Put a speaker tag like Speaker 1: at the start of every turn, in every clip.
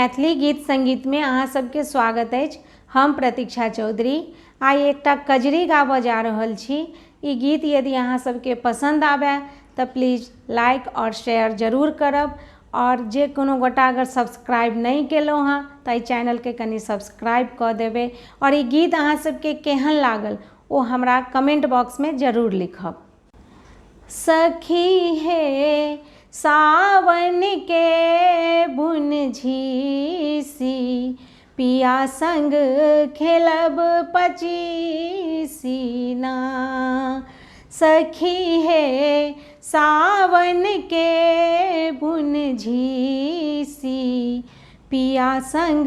Speaker 1: मैथिली गीत संगीत में अहाँ सबके स्वागत अछि। हम प्रतीक्षा चौधरी आइ एकटा कजरी गाबऽ जा रहल छी। ई गीत यदि अहाँ सबके पसंद आबे तऽ प्लीज लाइक और शेयर जरूर करब, और जे कोनो गोटा अगर सब्सक्राइब नहीं केलहुँ हँ तऽ चैनल के कनि सब्सक्राइब कऽ देबै, और ई गीत अहाँ सबके केहन लागल ओ हमरा कमेंट बॉक्स में जरूर लिखब। सखी हे सावन के बुन झीसी, पिया संग खेलब पचीसी ना। सखी हे सावन के बुन झीसी, पिया संग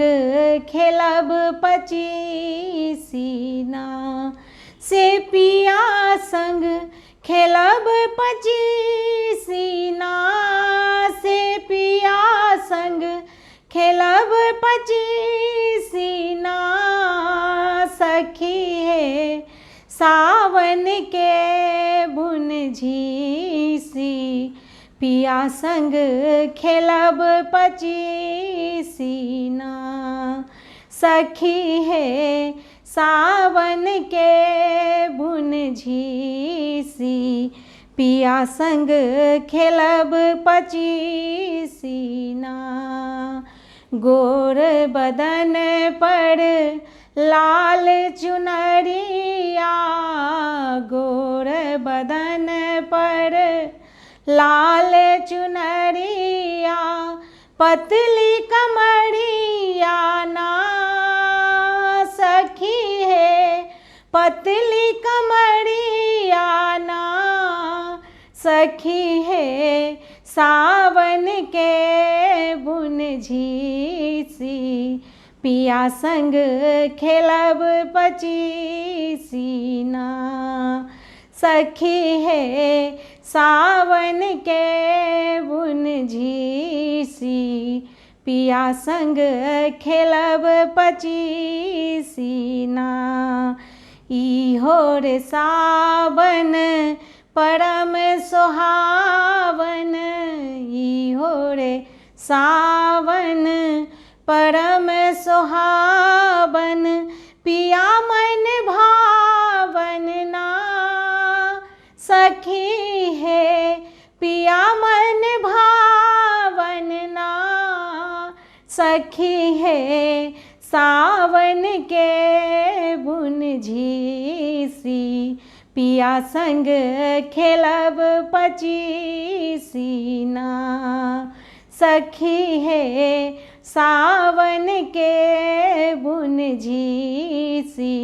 Speaker 1: खेलब पचीसी ना। से पिया संग खेलब पचीसी ना, से पिया संग खेलब पचीसी ना। सखी हे सावन के बुन झीसी, पिया संग खेलब पचीसी ना। सखी हे सावन के बुन झीसी, पिया संग खेलब पचीसी ना। गोर बदन पर लाल चुनरिया, गोर बदन पर लाल चुनरिया, पतली कमरिया ना। सखी है पतली कमरिया ना। सखी है सावन के बुन झीसी, पिया संग खेलब पचीसी ना। सखी है सावन के बुन झीसी, पिया संग खेलब पचीसी ना। इहो रे सावन परम सुहावन, इहो रे सावन परम सुहावन, पिया मन भावन ना। सखी है पिया मन भावन ना। सखी है सावन के बुन झीसी, पिया संग खेलब पचीसी ना। सखी है सावन के बुन झीसी,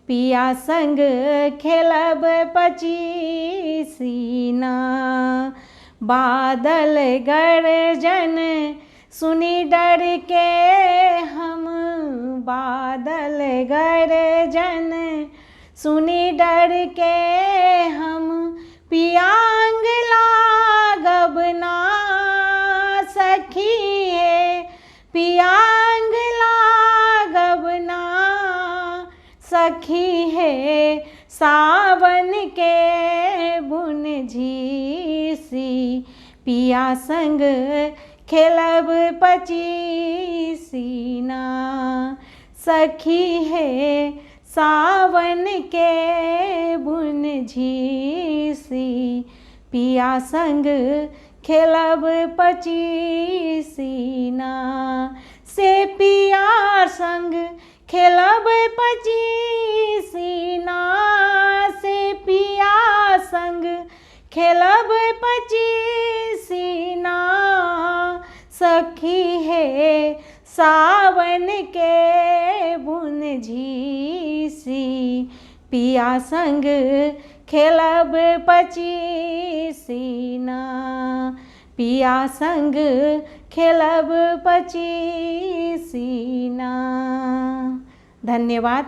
Speaker 1: पिया संग खेलब पचीसी ना। बादल गरजन सुनी डर के हम, बादल गरजन सुनी डर के हम, पियांग लागब ना। सखी है पियांग लागब ना। सखी है सावन के बुन झीसी, पिया संग खेलब पचीसी ना। सखी है सावन के बुन झीसी, पिया संग खेलब पचीसी ना। से पिया संग खेलब पचीसी ना। से पिया संग खेलब पचीसी ना। सखी है सावन के बुन झीसी, पिया संग खेलब पचीसी ना। पिया संग खेलब पचीसी ना। धन्यवाद।